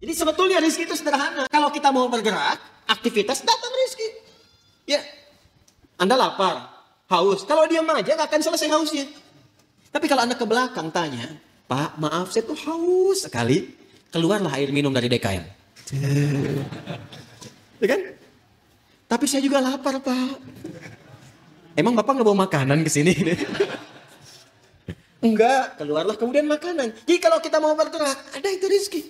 Jadi sebetulnya rezeki itu sederhana. Kalau kita mau bergerak, aktivitas, datang rezeki. Ya, Anda lapar, haus. Kalau diam aja nggak akan selesai hausnya. Tapi kalau Anda ke belakang tanya, Pak, maaf saya tuh haus sekali. Keluarlah air minum dari DKM. Ya kan? Tapi saya juga lapar, Pak. Emang Bapak nggak bawa makanan ke sini? Enggak, keluarlah kemudian makanan. Jadi kalau kita mau bergerak, ada itu rezeki.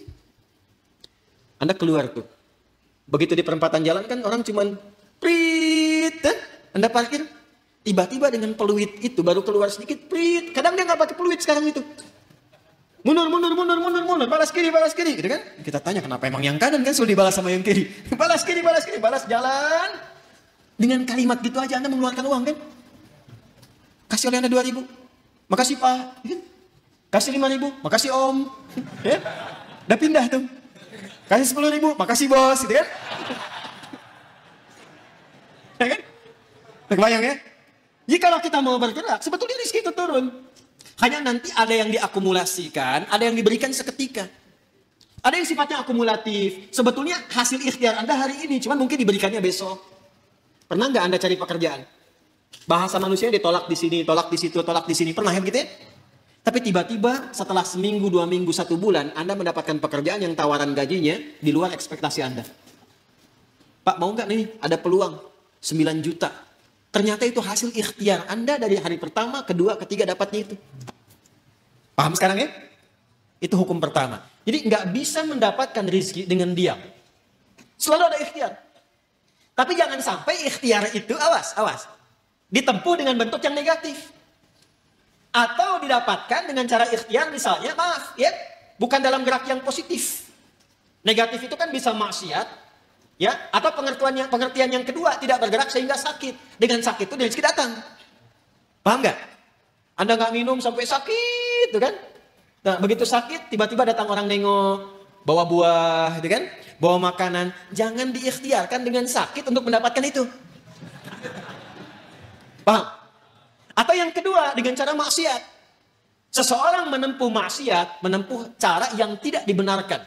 Anda keluar tuh. Begitu di perempatan jalan kan orang cuman prit, Anda parkir. Tiba-tiba dengan peluit itu baru keluar sedikit, prit. Kadang dia nggak pakai peluit sekarang itu. Mundur, balas kiri, gitu kan? Kita tanya kenapa emang yang kanan kan sudah dibalas sama yang kiri. Balas kiri, balas jalan. Dengan kalimat gitu aja Anda mengeluarkan uang kan? Kasih oleh Anda 2.000. Makasih Pak. Kasih 5.000. Makasih Om. Ya? Udah pindah tuh. Kasih 10.000. Makasih Bos. Gitu kan? Ya kan? Kebayang ya? Jadi kalau kita mau bergerak, sebetulnya rezeki itu turun. Hanya nanti ada yang diakumulasikan, ada yang diberikan seketika. Ada yang sifatnya akumulatif. Sebetulnya hasil ikhtiar Anda hari ini, cuman mungkin diberikannya besok. Pernah nggak Anda cari pekerjaan? Bahasa manusia ditolak di sini, tolak di situ, tolak di sini. Pernah gitu ya? Tapi tiba-tiba setelah seminggu, 2 minggu, 1 bulan, Anda mendapatkan pekerjaan yang tawaran gajinya di luar ekspektasi Anda. Pak, mau nggak nih? Ada peluang 9 juta. Ternyata itu hasil ikhtiar Anda dari hari pertama, kedua, ketiga dapatnya itu. Paham sekarang ya? Itu hukum pertama. Jadi nggak bisa mendapatkan rezeki dengan diam. Selalu ada ikhtiar. Tapi jangan sampai ikhtiar itu, awas, ditempuh dengan bentuk yang negatif. Atau didapatkan dengan cara ikhtiar misalnya, maaf ya, bukan dalam gerak yang positif. Negatif itu kan bisa maksiat, ya, atau pengertian yang kedua, tidak bergerak sehingga sakit. Dengan sakit itu rezeki datang. Paham nggak? Anda nggak minum sampai sakit, tuh kan? Nah, begitu sakit, tiba-tiba datang orang nengok, bawa buah, gitu kan? Bawa makanan. Jangan diikhtiarkan dengan sakit untuk mendapatkan itu. Paham? Atau yang kedua, dengan cara maksiat. Seseorang menempuh maksiat, menempuh cara yang tidak dibenarkan.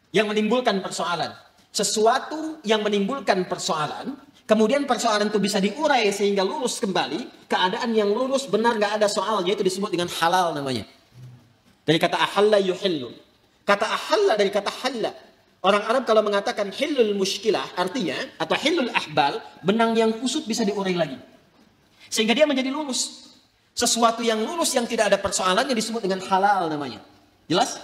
Yang menimbulkan persoalan. Sesuatu yang menimbulkan persoalan, kemudian persoalan itu bisa diurai sehingga lurus kembali. Keadaan yang lurus, benar gak ada soalnya, itu disebut dengan halal namanya. Dari kata ahalla yuhillu. Kata ahalla dari kata halla. Orang Arab kalau mengatakan hillul mushkilah, artinya, atau hillul ahbal, benang yang kusut bisa diurai lagi. Sehingga dia menjadi lurus. Sesuatu yang lurus yang tidak ada persoalannya disebut dengan halal namanya. Jelas?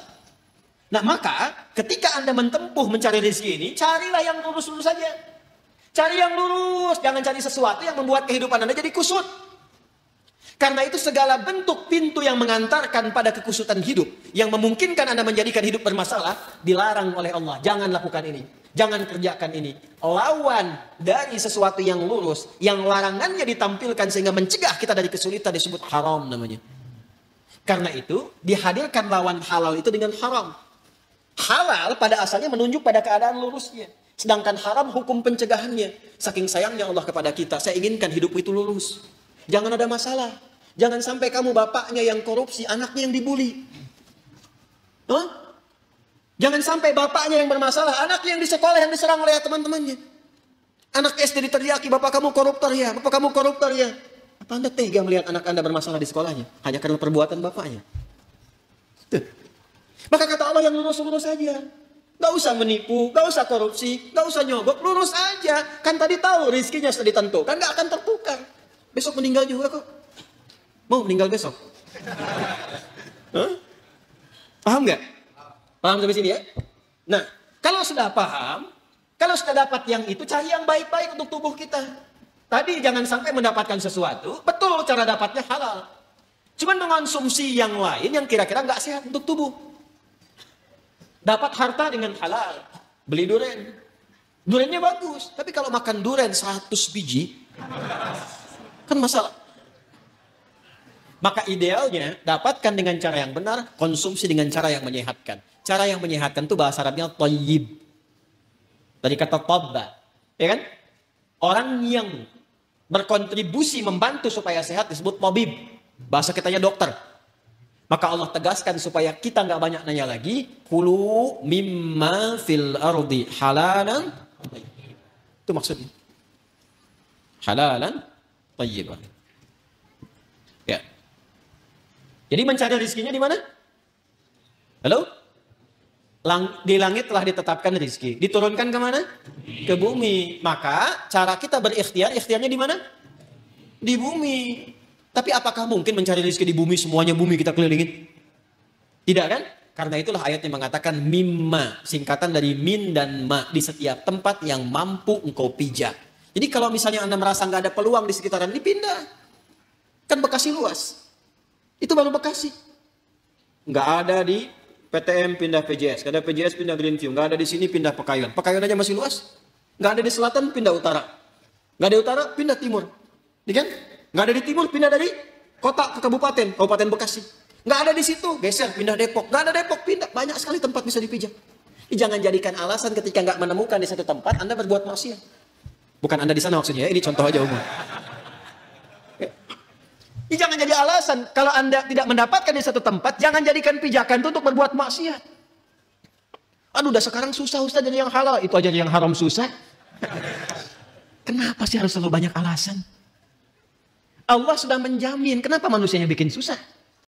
Nah maka ketika Anda menempuh mencari rezeki ini, carilah yang lurus-lurus saja. Cari yang lurus, jangan cari sesuatu yang membuat kehidupan Anda jadi kusut. Karena itu segala bentuk pintu yang mengantarkan pada kekusutan hidup, yang memungkinkan Anda menjadikan hidup bermasalah, dilarang oleh Allah. Jangan lakukan ini. Jangan kerjakan ini. Lawan dari sesuatu yang lurus, yang larangannya ditampilkan sehingga mencegah kita dari kesulitan disebut haram namanya. Karena itu dihadirkan lawan halal itu dengan haram. Halal pada asalnya menunjuk pada keadaan lurusnya. Sedangkan haram hukum pencegahannya. Saking sayangnya Allah kepada kita, saya inginkan hidup itu lurus. Jangan ada masalah. Jangan sampai kamu bapaknya yang korupsi, anaknya yang dibully. Hah? Jangan sampai bapaknya yang bermasalah, anaknya yang di sekolah yang diserang oleh teman-temannya. Anak SD diteriaki, bapak kamu koruptor ya, bapak kamu koruptor ya. Apa Anda tega melihat anak Anda bermasalah di sekolahnya? Hanya karena perbuatan bapaknya. Tuh. Maka kata Allah yang lurus-lurus saja. Gak usah menipu, gak usah korupsi, gak usah nyogok, lurus aja. Kan tadi tahu rezekinya sudah ditentukan, gak akan tertukar. Besok meninggal juga kok. Mau meninggal besok? Hah? Paham gak? Paham sampai sini ya? Nah, kalau sudah paham, kalau sudah dapat yang itu, cari yang baik-baik untuk tubuh kita. Tadi jangan sampai mendapatkan sesuatu, betul cara dapatnya halal. Cuman mengonsumsi yang lain yang kira-kira nggak sehat untuk tubuh. Dapat harta dengan halal, beli durian. Duriannya bagus, tapi kalau makan durian 100 biji, kan masalah. Maka idealnya dapatkan dengan cara yang benar, konsumsi dengan cara yang menyehatkan. Cara yang menyehatkan itu bahasa Arabnya thayyib. Dari kata tabba. Ya kan? Orang yang berkontribusi membantu supaya sehat disebut tabib. Bahasa kitanya dokter. Maka Allah tegaskan supaya kita nggak banyak nanya lagi. Kulu mimma fil ardi halalan. Itu maksudnya. Halalan thayyiban. Ya. Jadi mencari rezekinya di mana? Halo? Di langit telah ditetapkan rezeki. Diturunkan ke mana? Ke bumi. Maka cara kita berikhtiar, ikhtiarnya di mana? Di bumi. Tapi apakah mungkin mencari rezeki di bumi, semuanya bumi kita kelilingin? Tidak kan? Karena itulah ayat yang mengatakan mimma, singkatan dari min dan ma, di setiap tempat yang mampu engkau pijak. Jadi kalau misalnya Anda merasa nggak ada peluang di sekitaran ini, pindah. Kan Bekasi luas. Itu baru Bekasi. Nggak ada di PTM pindah PJS, nggak ada PJS pindah Greenview, nggak ada di sini pindah Pekayun. Pekayun aja masih luas. Nggak ada di selatan pindah utara. Nggak ada utara pindah timur. Iya kan? Nggak ada di timur, pindah dari kota ke kabupaten, Kabupaten Bekasi. Nggak ada di situ, geser, pindah Depok. Nggak ada Depok, pindah. Banyak sekali tempat bisa dipijak. Jangan jadikan alasan ketika nggak menemukan di satu tempat, Anda berbuat maksiat. Bukan Anda di sana maksudnya, ini contoh aja umum. Jangan jadi alasan, kalau Anda tidak mendapatkan di satu tempat, jangan jadikan pijakan itu untuk berbuat maksiat. Aduh, udah sekarang susah Ustaz jadi yang halal, itu aja yang haram susah. Kenapa sih harus selalu banyak alasan? Allah sudah menjamin, kenapa manusianya bikin susah?